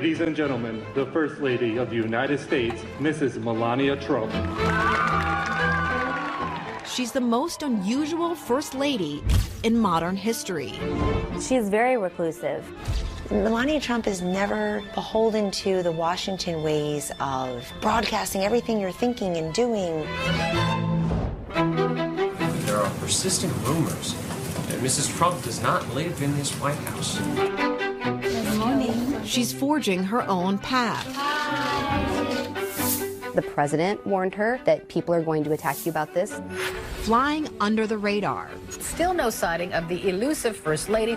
Ladies and gentlemen, the First Lady of the United States, Mrs. Melania Trump. She's the most unusual First Lady in modern history. She's very reclusive. Melania Trump is never beholden to the Washington ways of broadcasting everything you're thinking and doing. There are persistent rumors that Mrs. Trump does not live in this White House. Good morning. She's forging her own path. The president warned her that people are going to attack you about this. Flying under the radar. Still no sighting of the elusive First Lady.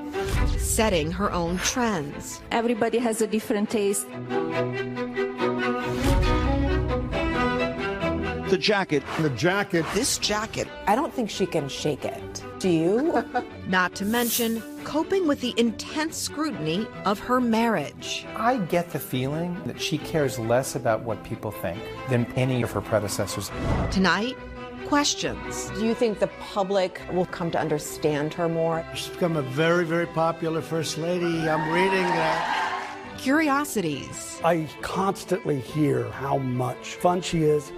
Setting her own trends. Everybody has a different taste. The jacket. The jacket. This jacket. I don't think she can shake it. Do you? Not to mention coping with the intense scrutiny of her marriage. I get the feeling that she cares less about what people think than any of her predecessors. Tonight, questions. Do you think the public will come to understand her more? She's become a very, very popular First Lady. I'm reading that. Curiosities. I constantly hear how much fun she is.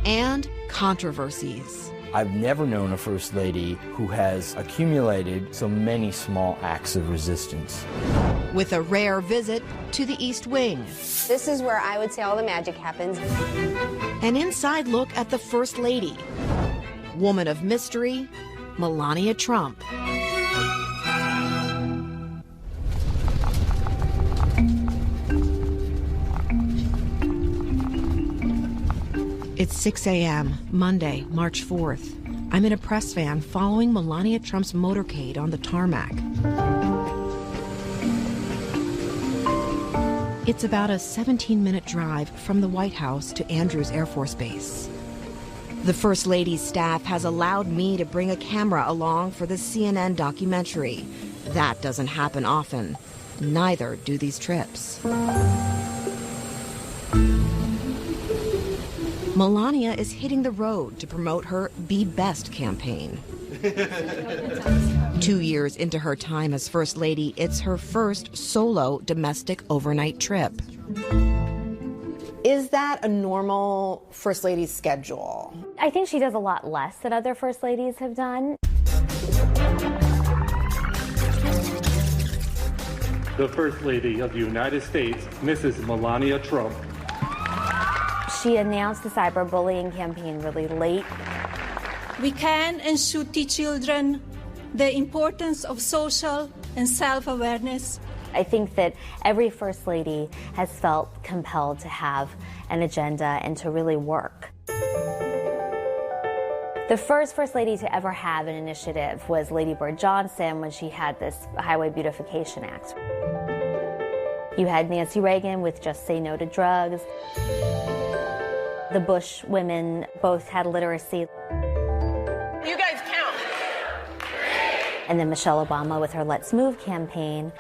And controversies. I've never known a First Lady who has accumulated so many small acts of resistance. With a rare visit to the East Wing. This is where I would say all the magic happens. An inside look at the First Lady. Woman of mystery, Melania Trump. It's 6 a.m., Monday, March 4th. I'm in a press van following Melania Trump's motorcade on the tarmac. It's about a 17-minute drive from the White House to Andrews Air Force Base. The First Lady's staff has allowed me to bring a camera along for the CNN documentary. That doesn't happen often. Neither do these trips. Melania is hitting the road to promote her Be Best campaign. 2 years into her time as First Lady, it's her first solo domestic overnight trip. Is that a normal First Lady's schedule? I think she does a lot less than other First Ladies have done. The First Lady of the United States, Mrs. Melania Trump. She announced the cyberbullying campaign really late. We can and should teach children the importance of social and self-awareness. I think that every First Lady has felt compelled to have an agenda and to really work. The first First Lady to ever have an initiative was Lady Bird Johnson when she had this Highway Beautification Act. You had Nancy Reagan with Just Say No to Drugs. The Bush women both had literacy. You guys count. And then Michelle Obama with her Let's Move campaign.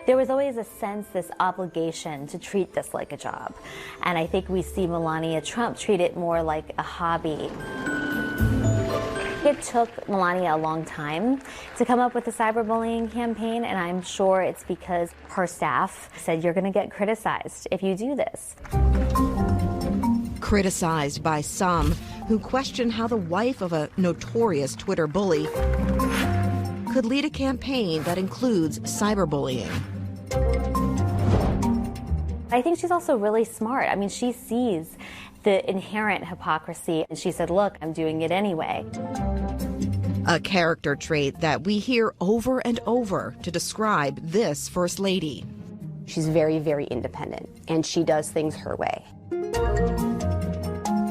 There was always a sense, this obligation to treat this like a job. And I think we see Melania Trump treat it more like a hobby. It took Melania a long time to come up with the cyberbullying campaign, and I'm sure it's because her staff said, you're going to get criticized if you do this. Criticized by some who question how the wife of a notorious Twitter bully could lead a campaign that includes cyberbullying. I think she's also really smart. I mean, she sees the inherent hypocrisy, and she said, look, I'm doing it anyway. A character trait that we hear over and over to describe this First Lady. She's very, very independent, and she does things her way.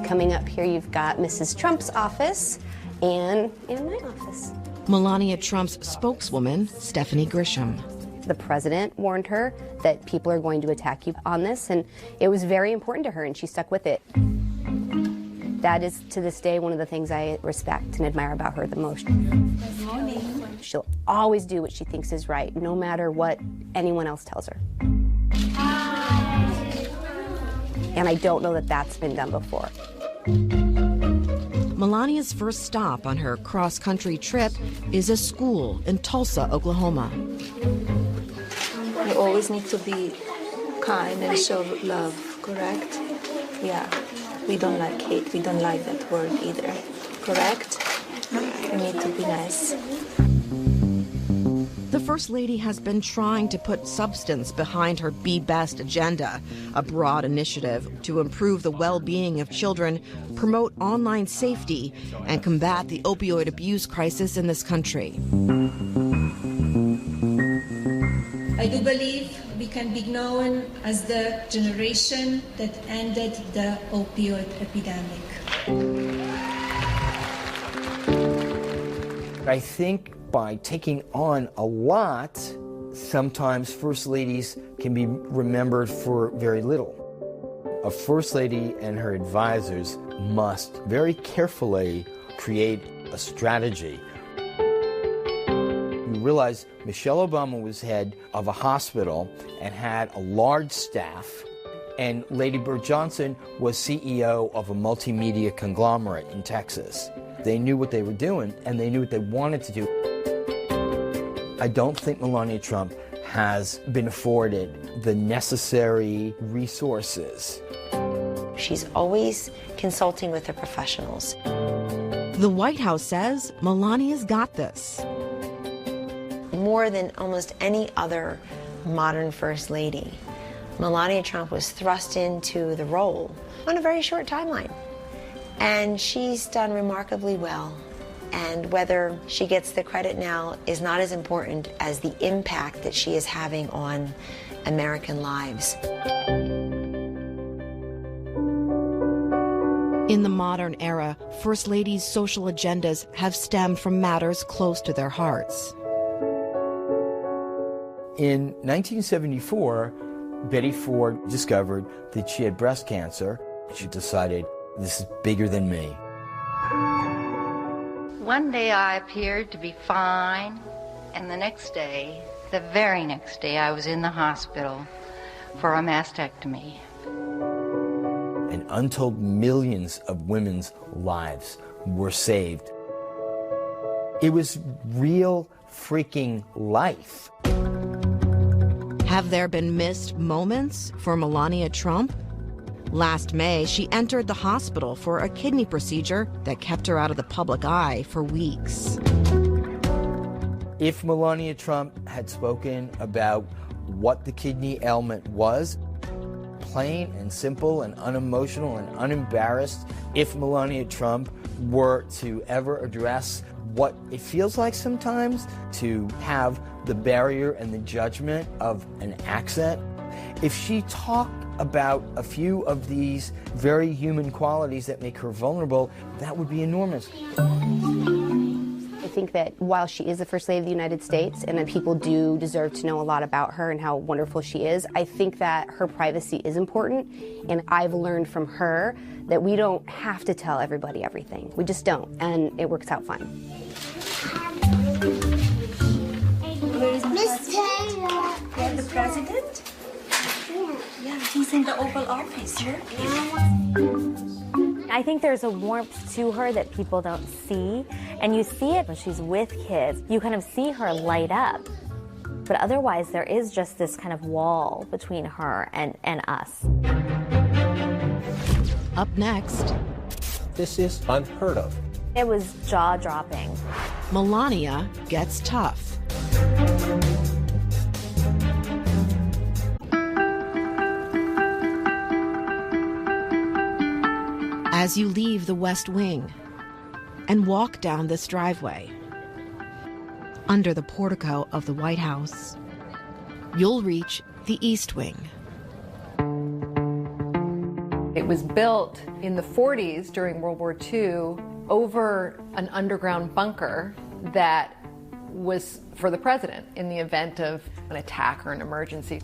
Coming up here, you've got Mrs. Trump's office and my office. Melania Trump's spokeswoman, Stephanie Grisham. The president warned her that people are going to attack you on this, and it was very important to her, and she stuck with it. That is, to this day, one of the things I respect and admire about her the most. Good morning. She'll always do what she thinks is right, no matter what anyone else tells her. And I don't know that that's been done before. Melania's first stop on her cross-country trip is a school in Tulsa, Oklahoma. always need to be kind and show love, correct? Yeah, we don't like hate. We don't like that word either, correct? We need to be nice. The First Lady has been trying to put substance behind her Be Best agenda, a broad initiative to improve the well-being of children, promote online safety, and combat the opioid abuse crisis in this country. I do believe we can be known as the generation that ended the opioid epidemic. I think by taking on a lot, sometimes First Ladies can be remembered for very little. A First Lady and her advisors must very carefully create a strategy. You realize Michelle Obama was head of a hospital and had a large staff, and Lady Bird Johnson was CEO of a multimedia conglomerate in Texas. They knew what they were doing, and they knew what they wanted to do. I don't think Melania Trump has been afforded the necessary resources. She's always consulting with the professionals. The White House says Melania's got this. More than almost any other modern First Lady, Melania Trump was thrust into the role on a very short timeline. And she's done remarkably well. And whether she gets the credit now is not as important as the impact that she is having on American lives. In the modern era, First Ladies' social agendas have stemmed from matters close to their hearts. In 1974, Betty Ford discovered that she had breast cancer. She decided, this is bigger than me. One day I appeared to be fine, and the next day, the very next day, I was in the hospital for a mastectomy. And untold millions of women's lives were saved. It was real freaking life. Have there been missed moments for Melania Trump? Last May, she entered the hospital for a kidney procedure that kept her out of the public eye for weeks. If Melania Trump had spoken about what the kidney ailment was, plain and simple and unemotional and unembarrassed, if Melania Trump were to ever address what it feels like sometimes to have the barrier and the judgment of an accent, if she talked about a few of these very human qualities that make her vulnerable, that would be enormous. I think that while she is the First Lady of the United States, and that people do deserve to know a lot about her and how wonderful she is, I think that her privacy is important, and I've learned from her that we don't have to tell everybody everything. We just don't, and it works out fine. Where is Miss Taylor? Yeah, the president? Yeah, he's in the Oval Office. I think there's a warmth to her that people don't see, and you see it when she's with kids. You kind of see her light up, but otherwise there is just this kind of wall between her and us. Up next, This is unheard of. It was jaw-dropping. Melania gets tough. As you leave the West Wing and walk down this driveway, under the portico of the White House, you'll reach the East Wing. It was built in the 40s during World War II over an underground bunker that was for the president in the event of an attack or an emergency.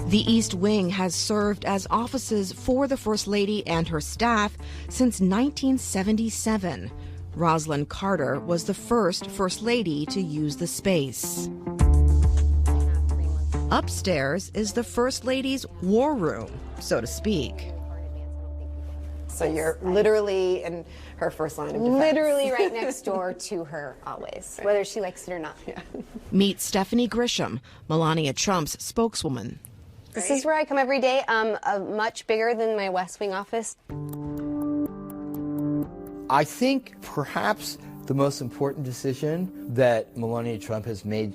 The East Wing has served as offices for the First Lady and her staff since 1977. Rosalynn Carter was the first First Lady to use the space. Upstairs is the First Lady's war room, so to speak. So you're literally in her first line of defense. Literally right next door to her always, whether she likes it or not. Yeah. Meet Stephanie Grisham, Melania Trump's spokeswoman. This is where I come every day, much bigger than my West Wing office. I think perhaps the most important decision that Melania Trump has made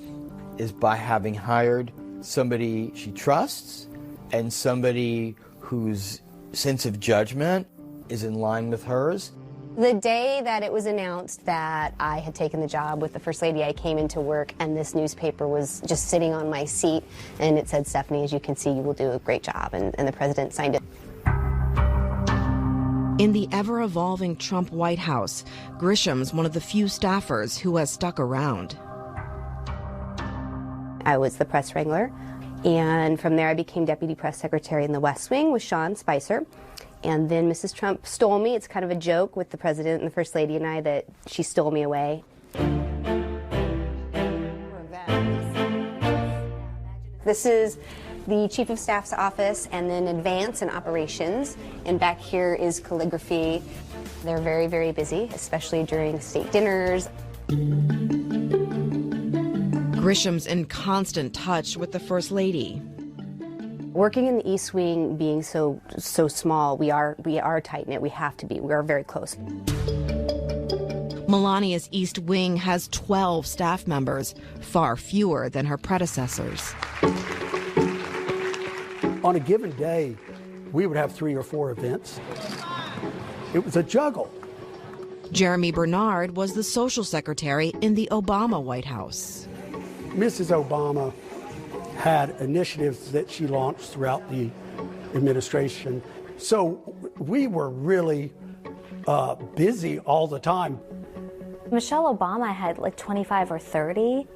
is by having hired somebody she trusts and somebody whose sense of judgment is in line with hers. The day that it was announced that I had taken the job with the First Lady, I came into work and this newspaper was just sitting on my seat and it said, "Stephanie, as you can see, you will do a great job," and the president signed it. In the ever-evolving Trump White House, Grisham's one of the few staffers who has stuck around. I was the press wrangler, and from there I became deputy press secretary in the West Wing with Sean Spicer. And then Mrs. Trump stole me. It's kind of a joke with the president and the First Lady and I that she stole me away. This is the Chief of Staff's office, and then Advance and Operations. And back here is calligraphy. They're very, very busy, especially during state dinners. Grisham's in constant touch with the First Lady. Working in the East Wing, being so small, we are tight-knit. We have to be. We are very close. Melania's East Wing has 12 staff members, far fewer than her predecessors. On a given day, we would have 3 or 4 events. It was a juggle. Jeremy Bernard was the social secretary in the Obama White House. Mrs. Obama had initiatives that she launched throughout the administration. So we were really busy all the time. Michelle Obama had like 25 or 30.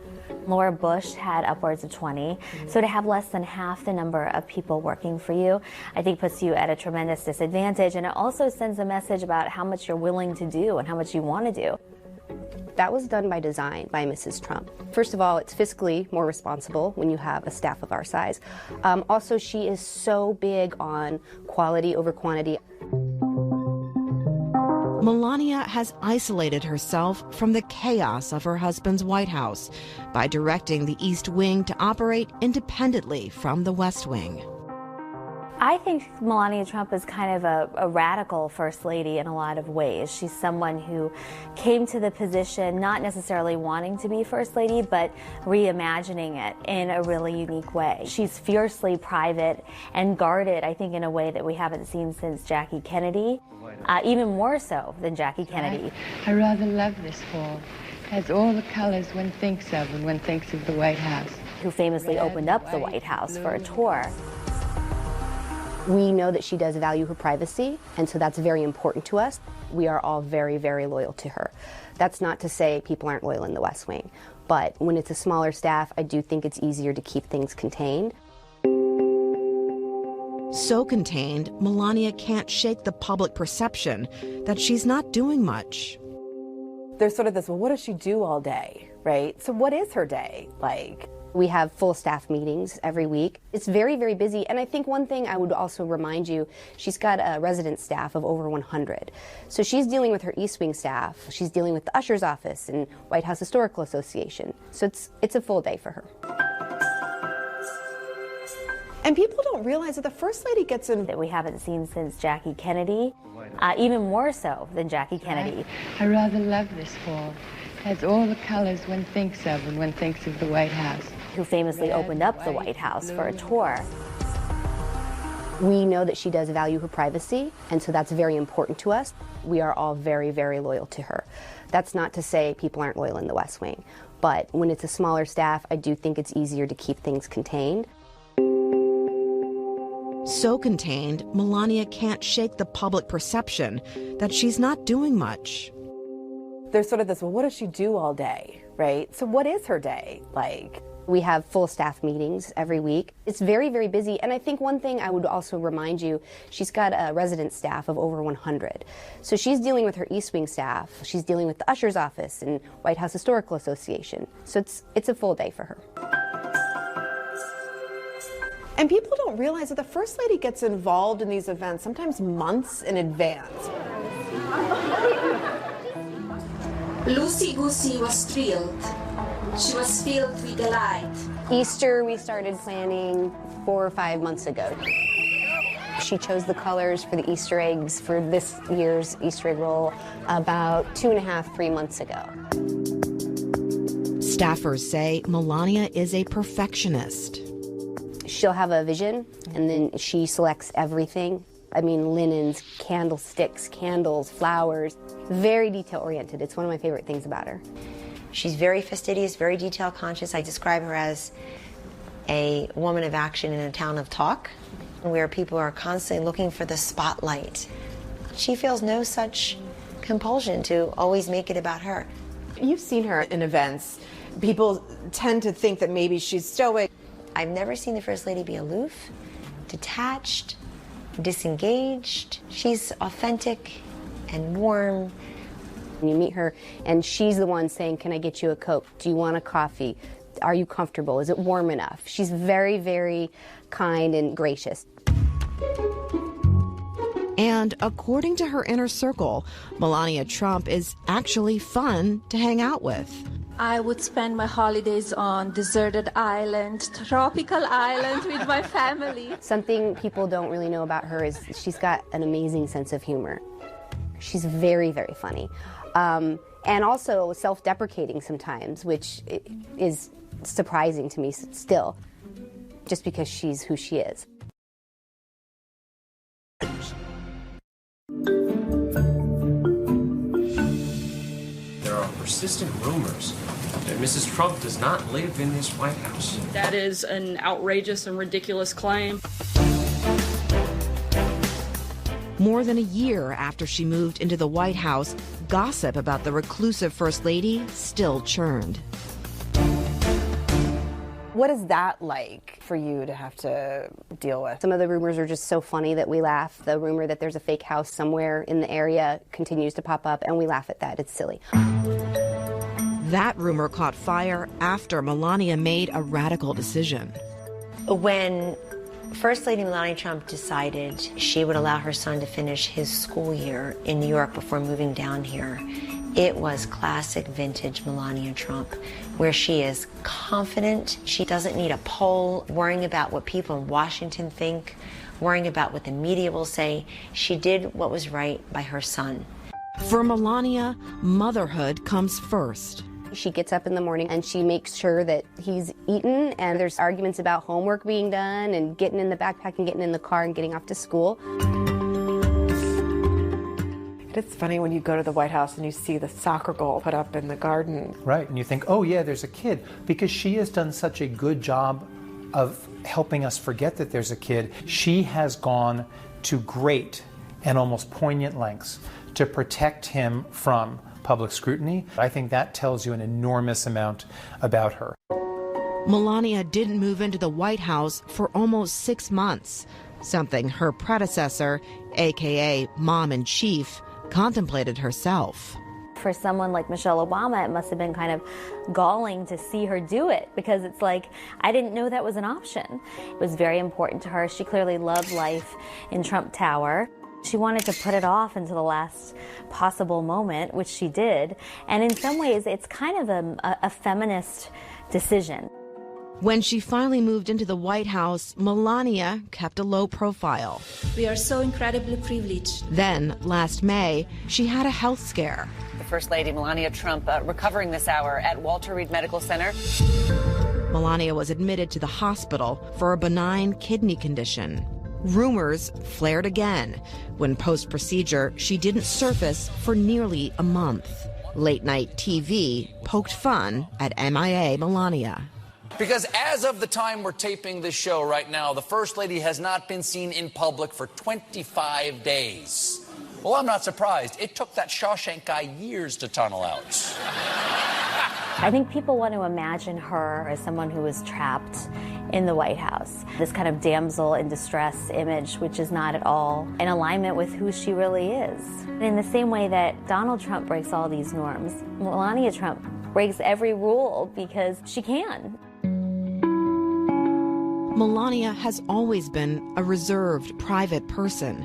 Laura Bush had upwards of 20. So to have less than half the number of people working for you, I think puts you at a tremendous disadvantage. And it also sends a message about how much you're willing to do and how much you want to do. That was done by design by Mrs. Trump. First of all, it's fiscally more responsible when you have a staff of our size. Also, she is so big on quality over quantity. Melania has isolated herself from the chaos of her husband's White House by directing the East Wing to operate independently from the West Wing. I think Melania Trump is kind of a radical First Lady in a lot of ways. She's someone who came to the position not necessarily wanting to be First Lady, but reimagining it in a really unique way. She's fiercely private and guarded, I think, in a way that we haven't seen since Jackie Kennedy, even more so than Jackie Kennedy. I rather love this fall. It has all the colors one thinks of when one thinks of the White House. Who famously opened up the White House for a tour. We know that she does value her privacy, and so that's very important to us. We are all very, very loyal to her. That's not to say people aren't loyal in the West Wing, but when it's a smaller staff, I do think it's easier to keep things contained. So contained, Melania can't shake the public perception that she's not doing much. There's sort of this, well, what does she do all day, right? So what is her day like? We have full staff meetings every week. It's very, very busy. And I think one thing I would also remind you, she's got a resident staff of over 100. So she's dealing with her East Wing staff. She's dealing with the Usher's office and White House Historical Association. So it's a full day for her. And people don't realize that the First Lady gets in... That we haven't seen since Jackie Kennedy, even more so than Jackie Kennedy. I rather love this fall. It has all the colors one thinks of when one thinks of the White House. Who famously opened up the White House for a tour. We know that she does value her privacy, and so that's very important to us. We are all very, very loyal to her. That's not to say people aren't loyal in the West Wing, but when it's a smaller staff, I do think it's easier to keep things contained. So contained, Melania can't shake the public perception that she's not doing much. There's sort of this, well, what does she do all day, right? So what is her day like? We have full staff meetings every week. It's very, very busy. And I think one thing I would also remind you, she's got a resident staff of over 100. So she's dealing with her East Wing staff. She's dealing with the Usher's office and White House Historical Association. So it's a full day for her. And people don't realize that the First Lady gets involved in these events sometimes months in advance. Lucy Goosey was thrilled. She was filled with delight. Easter we started planning 4 or 5 months ago. She chose the colors for the Easter eggs for this year's Easter egg roll about 2.5, 3 months ago. Staffers say Melania is a perfectionist. She'll have a vision, and then she selects everything. I mean, linens, candlesticks, candles, flowers. Very detail-oriented. It's one of my favorite things about her. She's very fastidious, very detail-conscious. I describe her as a woman of action in a town of talk, where people are constantly looking for the spotlight. She feels no such compulsion to always make it about her. You've seen her in events. People tend to think that maybe she's stoic. I've never seen the First Lady be aloof, detached, disengaged. She's authentic and warm. You meet her, and she's the one saying, can I get you a Coke? Do you want a coffee? Are you comfortable? Is it warm enough? She's very, very kind and gracious. And according to her inner circle, Melania Trump is actually fun to hang out with. I would spend my holidays on deserted island, tropical island with my family. Something people don't really know about her is she's got an amazing sense of humor. She's very, very funny. And also self-deprecating sometimes, which is surprising to me still, just because she's who she is. There are persistent rumors that Mrs. Trump does not live in this White House. That is an outrageous and ridiculous claim. More than a year after she moved into the White House, gossip about the reclusive First Lady still churned. What is that like for you to have to deal with? Some of the rumors are just so funny that we laugh. The rumor that there's a fake house somewhere in the area continues to pop up, and we laugh at that. It's silly. That rumor caught fire after Melania made a radical decision. When First Lady Melania Trump decided she would allow her son to finish his school year in New York before moving down here, it was classic vintage Melania Trump, where she is confident. She doesn't need a poll, worrying about what people in Washington think, worrying about what the media will say. She did what was right by her son. For Melania, motherhood comes first. She gets up in the morning and she makes sure that he's eaten, and there's arguments about homework being done and getting in the backpack and getting in the car and getting off to school. It's funny when you go to the White House and you see the soccer goal put up in the garden. Right, and you think, oh yeah, there's a kid, because she has done such a good job of helping us forget that there's a kid. She has gone to great and almost poignant lengths to protect him from public scrutiny. I think that tells you an enormous amount about her. Melania didn't move into the White House for almost 6 months, something her predecessor, aka Mom-in-Chief, contemplated herself. For someone like Michelle Obama, it must have been kind of galling to see her do it, because it's like, I didn't know that was an option. It was very important to her. She clearly loved life in Trump Tower. She wanted to put it off until the last possible moment, which she did. And in some ways, it's kind of a feminist decision. When she finally moved into the White House, Melania kept a low profile. We are so incredibly privileged. Then, last May, she had a health scare. The First Lady Melania Trump recovering this hour at Walter Reed Medical Center. Melania was admitted to the hospital for a benign kidney condition. Rumors flared again when post-procedure she didn't surface for nearly a month. Late-night TV poked fun at MIA Melania. Because as of the time we're taping this show right now, the First Lady has not been seen in public for 25 days. Well, I'm not surprised. It took that Shawshank guy years to tunnel out. I think people want to imagine her as someone who was trapped in the White House. This kind of damsel in distress image, which is not at all in alignment with who she really is. In the same way that Donald Trump breaks all these norms, Melania Trump breaks every rule because she can. Melania has always been a reserved, private person.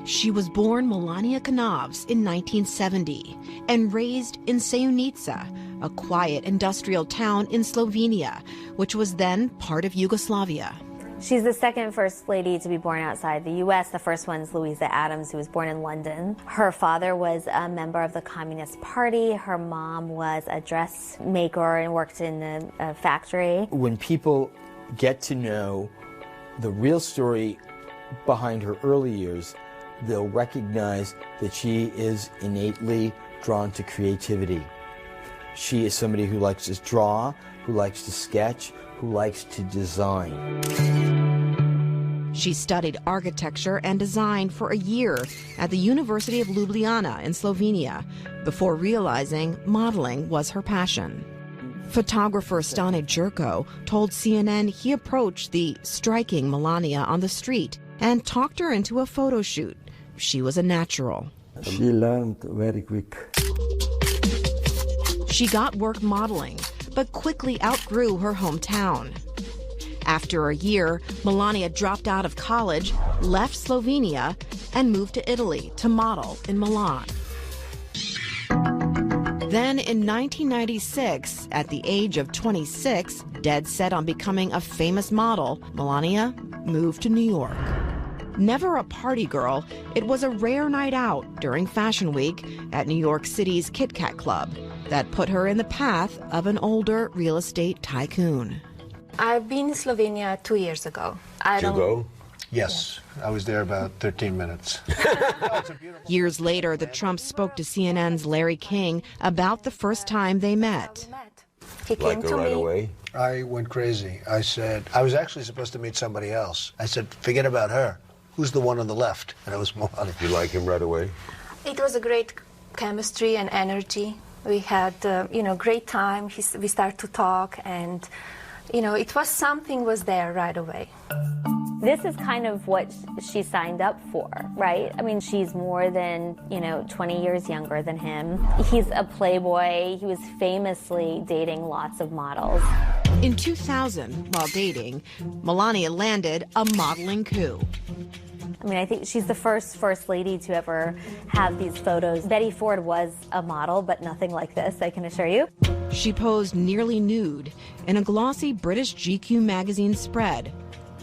She was born Melania Knovs in 1970 and raised in Seunica, a quiet industrial town in Slovenia, which was then part of Yugoslavia. She's the second first lady to be born outside the U.S. The first one's Louisa Adams, who was born in London. Her father was a member of the Communist Party. Her mom was a dressmaker and worked in a factory. When people get to know the real story behind her early years, they'll recognize that she is innately drawn to creativity. She is somebody who likes to draw, who likes to sketch, who likes to design. She studied architecture and design for a year at the University of Ljubljana in Slovenia before realizing modeling was her passion. Photographer Stane Jurko told CNN he approached the striking Melania on the street and talked her into a photo shoot. She was a natural. She learned very quick. She got work modeling, but quickly outgrew her hometown. After a year, Melania dropped out of college, left Slovenia, and moved to Italy to model in Milan. Then in 1996, at the age of 26, dead set on becoming a famous model, Melania moved to New York. Never a party girl, it was a rare night out during Fashion Week at New York City's Kit Kat Club that put her in the path of an older real estate tycoon. I've been in Slovenia 2 years ago. Did you go? Yes, I was there about 13 minutes. Years later, the Trumps spoke to CNN's Larry King about the first time they met. He came to me. Away? I went crazy. I said, I was actually supposed to meet somebody else. I said, forget about her. Who's the one on the left? And it was Melania. You like him right away? It was a great chemistry and energy. We had, great time. We started to talk, and, it was something was there right away. This is kind of what she signed up for, right? I mean, she's more than, 20 years younger than him. He's a playboy. He was famously dating lots of models. In 2000, while dating, Melania landed a modeling coup. I mean, I think she's the first lady to ever have these photos. Betty Ford was a model, but nothing like this, I can assure you. She posed nearly nude in a glossy British GQ magazine spread.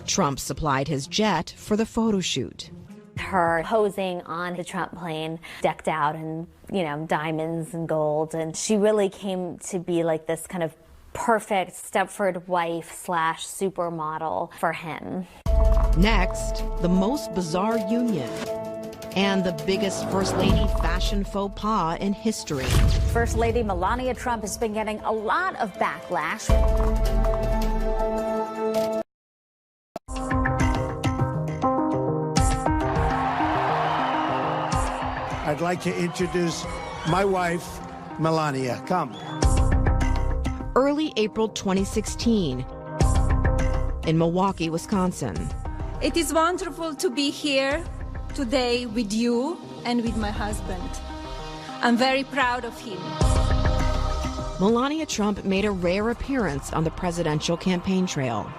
Trump supplied his jet for the photo shoot. Her posing on the Trump plane, decked out in, diamonds and gold, and she really came to be like this kind of perfect Stepford wife / supermodel for him. Next, the most bizarre union and the biggest First Lady fashion faux pas in history. First Lady Melania Trump has been getting a lot of backlash. I'd like to introduce my wife, Melania. Come. Early April 2016 in Milwaukee, Wisconsin. It is wonderful to be here today with you and with my husband. I'm very proud of him. Melania Trump made a rare appearance on the presidential campaign trail.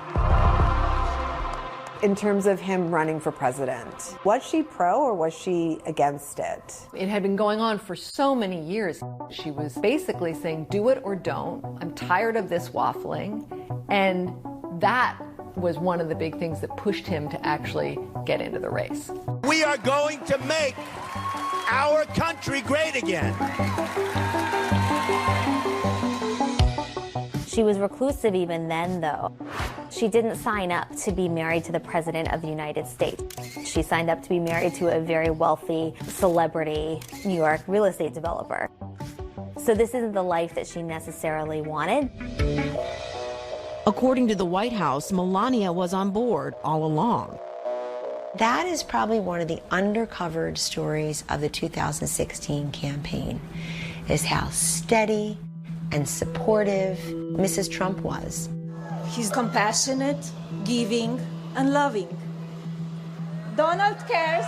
In terms of him running for president, was she pro or was she against it? It had been going on for so many years. She was basically saying, do it or don't. I'm tired of this waffling. And that was one of the big things that pushed him to actually get into the race. We are going to make our country great again. She was reclusive even then, though. She didn't sign up to be married to the President of the United States. She signed up to be married to a very wealthy celebrity New York real estate developer. So this isn't the life that she necessarily wanted. According to the White House, Melania was on board all along. That is probably one of the undercovered stories of the 2016 campaign, is how steady and supportive Mrs. Trump was. He's compassionate, giving, and loving. Donald cares.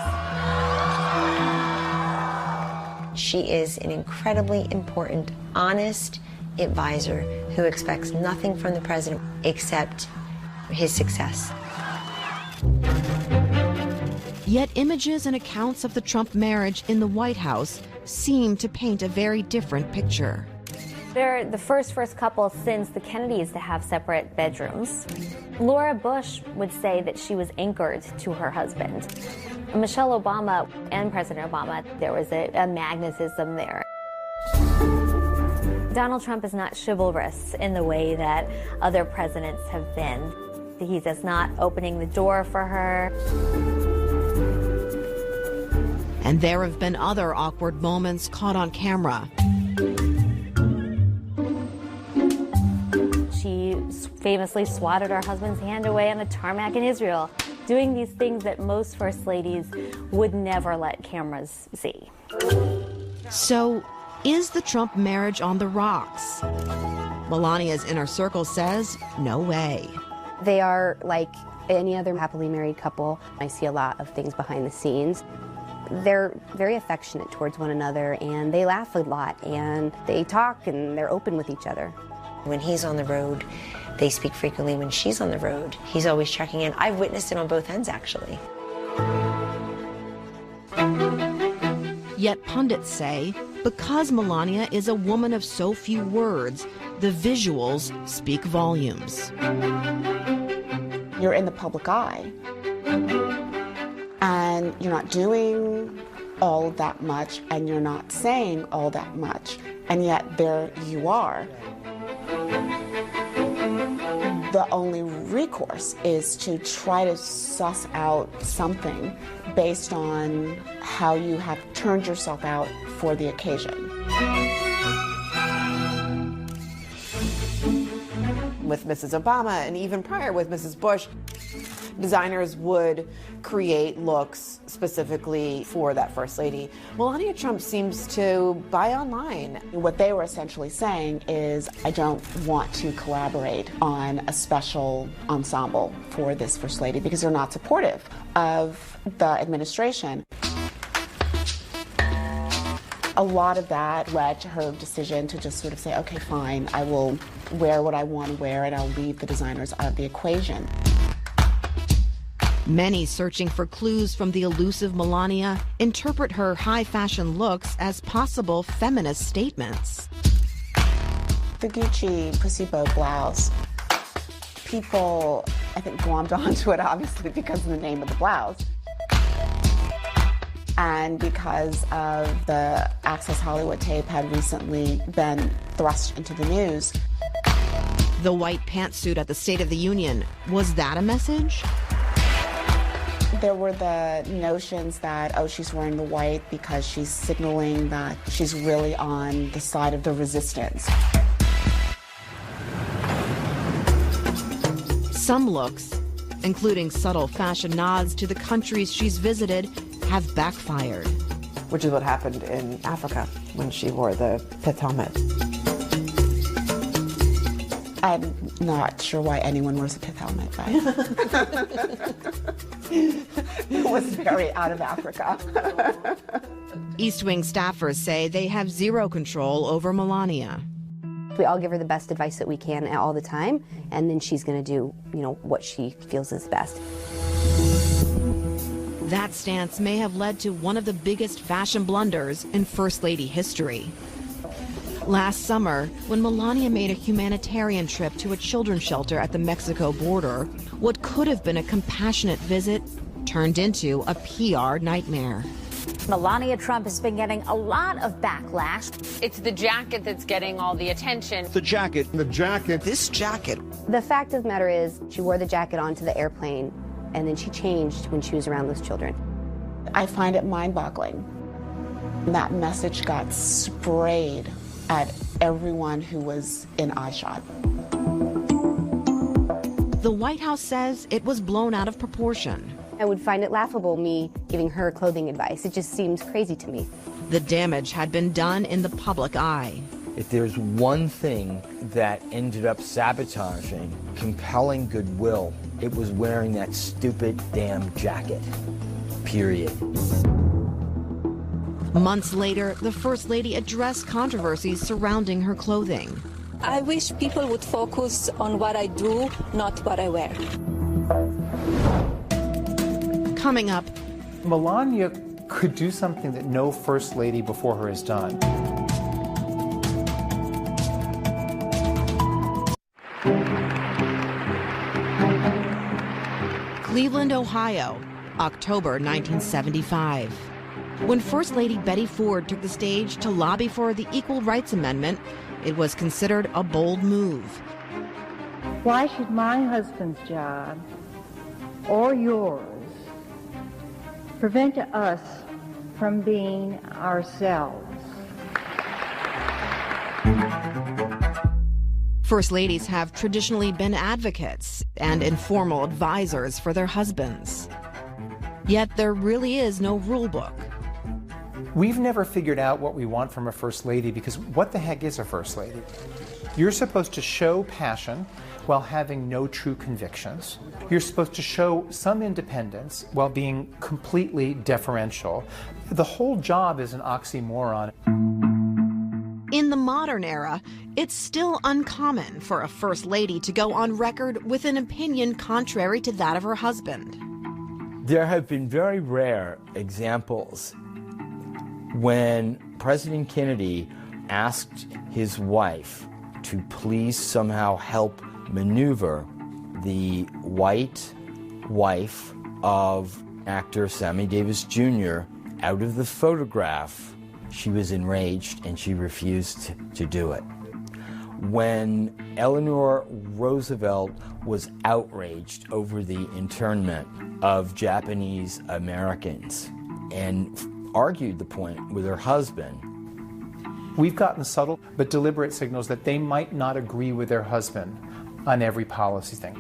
She is an incredibly important, honest advisor who expects nothing from the president except his success. Yet images and accounts of the Trump marriage in the White House seem to paint a very different picture. They're the first couple since the Kennedys to have separate bedrooms. Laura Bush would say that she was anchored to her husband. Michelle Obama and President Obama, there was a magnetism there. Donald Trump is not chivalrous in the way that other presidents have been. He's just not opening the door for her. And there have been other awkward moments caught on camera. She famously swatted her husband's hand away on a tarmac in Israel, doing these things that most first ladies would never let cameras see. So, is the Trump marriage on the rocks? Melania's inner circle says, no way. They are like any other happily married couple. I see a lot of things behind the scenes. They're very affectionate towards one another, and they laugh a lot, and they talk, and they're open with each other. When he's on the road, they speak frequently. When she's on the road, he's always checking in. I've witnessed it on both ends, actually. Yet pundits say, because Melania is a woman of so few words, the visuals speak volumes. You're in the public eye, and you're not doing all that much, and you're not saying all that much, and yet there you are. The only recourse is to try to suss out something based on how you have turned yourself out for the occasion. With Mrs. Obama and even prior with Mrs. Bush, designers would create looks specifically for that First Lady. Melania Trump seems to buy online. What they were essentially saying is, I don't want to collaborate on a special ensemble for this First Lady because they're not supportive of the administration. A lot of that led to her decision to just sort of say, okay, fine, I will wear what I want to wear and I'll leave the designers out of the equation. Many searching for clues from the elusive Melania interpret her high fashion looks as possible feminist statements. The Gucci Pussy Bow blouse, people, I think, glommed onto it obviously because of the name of the blouse. And because of the Access Hollywood tape had recently been thrust into the news. The white pantsuit at the State of the Union, was that a message? There were the notions that, oh, she's wearing the white because she's signaling that she's really on the side of the resistance. Some looks, including subtle fashion nods to the countries she's visited, have backfired. Which is what happened in Africa when she wore the pith helmet. I'm not sure why anyone wears a pith helmet, but it was very out of Africa. East Wing staffers say they have zero control over Melania. We all give her the best advice that we can all the time, and then she's going to do, what she feels is best. That stance may have led to one of the biggest fashion blunders in First Lady history. Last summer, when Melania made a humanitarian trip to a children's shelter at the Mexico border, what could have been a compassionate visit turned into a PR nightmare. Melania Trump has been getting a lot of backlash. It's the jacket that's getting all the attention. The jacket. This jacket. The fact of the matter is, she wore the jacket onto the airplane, and then she changed when she was around those children. I find it mind-boggling. That message got sprayed at everyone who was in eyeshot. The White House says it was blown out of proportion. I would find it laughable, me giving her clothing advice. It just seems crazy to me. The damage had been done in the public eye. If there's one thing that ended up sabotaging compelling goodwill, it was wearing that stupid damn jacket. Period. Months later, the First Lady addressed controversies surrounding her clothing. I wish people would focus on what I do, not what I wear. Coming up, Melania could do something that no first lady before her has done. Cleveland, Ohio, October 1975. When First Lady Betty Ford took the stage to lobby for the Equal Rights Amendment, it was considered a bold move. Why should my husband's job or yours prevent us from being ourselves? First ladies have traditionally been advocates and informal advisors for their husbands. Yet there really is no rule book. We've never figured out what we want from a first lady, because what the heck is a first lady? You're supposed to show passion while having no true convictions. You're supposed to show some independence while being completely deferential. The whole job is an oxymoron. In the modern era, it's still uncommon for a first lady to go on record with an opinion contrary to that of her husband. There have been very rare examples when President Kennedy asked his wife to please somehow help maneuver the white wife of actor Sammy Davis Jr. out of the photograph. She was enraged and she refused to do it. When Eleanor Roosevelt was outraged over the internment of Japanese Americans and argued the point with her husband. We've gotten subtle but deliberate signals that they might not agree with their husband on every policy thing.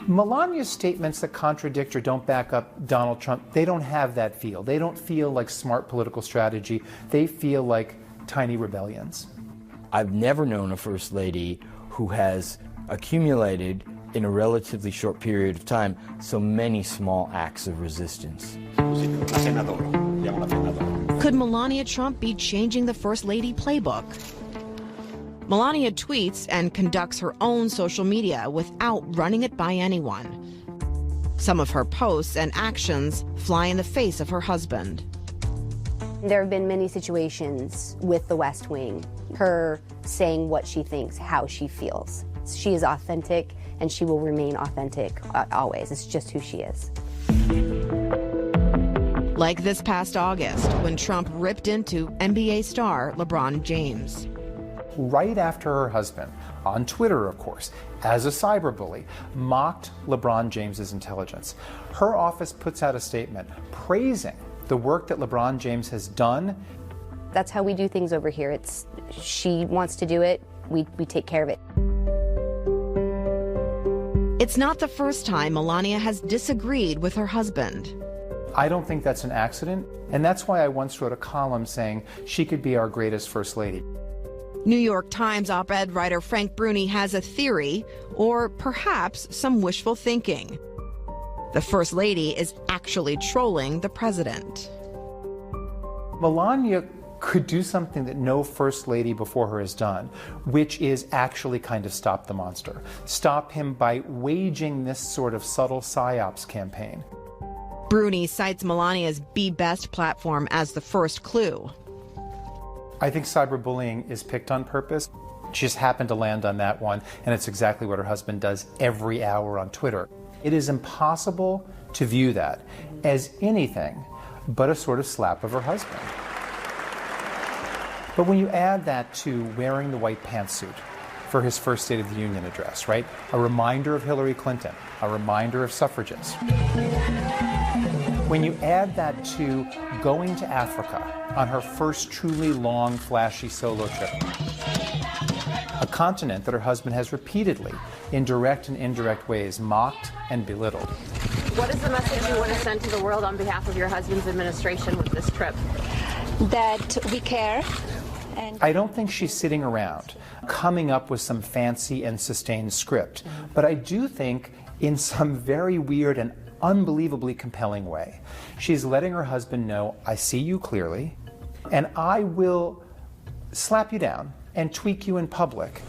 Melania's statements that contradict or don't back up Donald Trump, they don't have that feel. They don't feel like smart political strategy. They feel like tiny rebellions. I've never known a first lady who has accumulated in a relatively short period of time so many small acts of resistance. Could Melania Trump be changing the First Lady playbook? Melania tweets and conducts her own social media without running it by anyone. Some of her posts and actions fly in the face of her husband. There have been many situations with the West Wing, her saying what she thinks, how she feels. She is authentic, and she will remain authentic always. It's just who she is. Like this past August, when Trump ripped into NBA star LeBron James. Right after her husband, on Twitter of course, as a cyberbully, mocked LeBron James's intelligence. Her office puts out a statement praising the work that LeBron James has done. That's how we do things over here. She wants to do it, we take care of it. It's not the first time Melania has disagreed with her husband. I don't think that's an accident, and that's why I once wrote a column saying she could be our greatest first lady. New York Times op-ed writer Frank Bruni has a theory, or perhaps some wishful thinking. The First Lady is actually trolling the president. Melania could do something that no First Lady before her has done, which is actually kind of stop the monster. Stop him by waging this sort of subtle psyops campaign. Bruni cites Melania's Be Best platform as the first clue. I think cyberbullying is picked on purpose. She just happened to land on that one, and it's exactly what her husband does every hour on Twitter. It is impossible to view that as anything but a sort of slap of her husband. But when you add that to wearing the white pantsuit for his first State of the Union address, right? A reminder of Hillary Clinton, a reminder of suffragists. When you add that to going to Africa on her first truly long, flashy solo trip, a continent that her husband has repeatedly, in direct and indirect ways, mocked and belittled. What is the message you want to send to the world on behalf of your husband's administration with this trip? That we care. And I don't think she's sitting around coming up with some fancy and sustained script, but I do think in some very weird and unbelievably compelling way, she's letting her husband know, I see you clearly, and I will slap you down and tweak you in public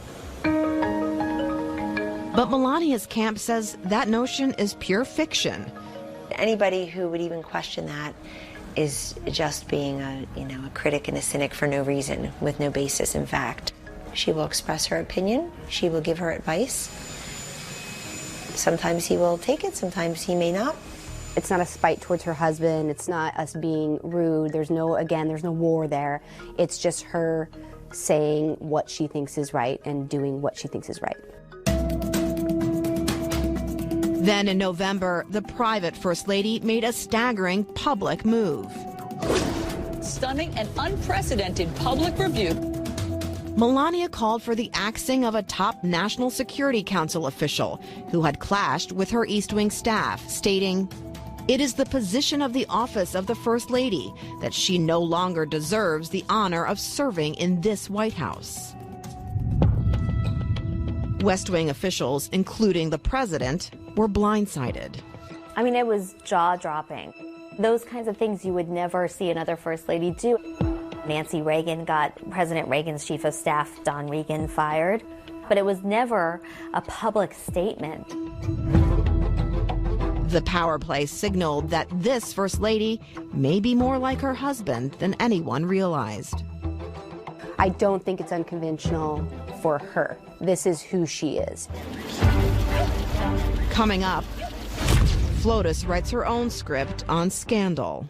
But Melania's camp says that notion is pure fiction. Anybody who would even question that is just being a critic and a cynic for no reason, with no basis in fact. She will express her opinion. She will give her advice. Sometimes he will take it, sometimes he may not. It's not a spite towards her husband. It's not us being rude. There's no war there. It's just her saying what she thinks is right and doing what she thinks is right. Then in November, the private First Lady made a staggering public move. Stunning and unprecedented public rebuke. Melania called for the axing of a top National Security Council official who had clashed with her East Wing staff, stating, "It is the position of the office of the First Lady that she no longer deserves the honor of serving in this White House." West Wing officials, including the president, were blindsided. I mean, it was jaw-dropping. Those kinds of things you would never see another First Lady do. Nancy Reagan got President Reagan's chief of staff, Don Regan, fired, but it was never a public statement. The power play signaled that this First Lady may be more like her husband than anyone realized. I don't think it's unconventional for her. This is who she is. Coming up, Flotus writes her own script on scandal.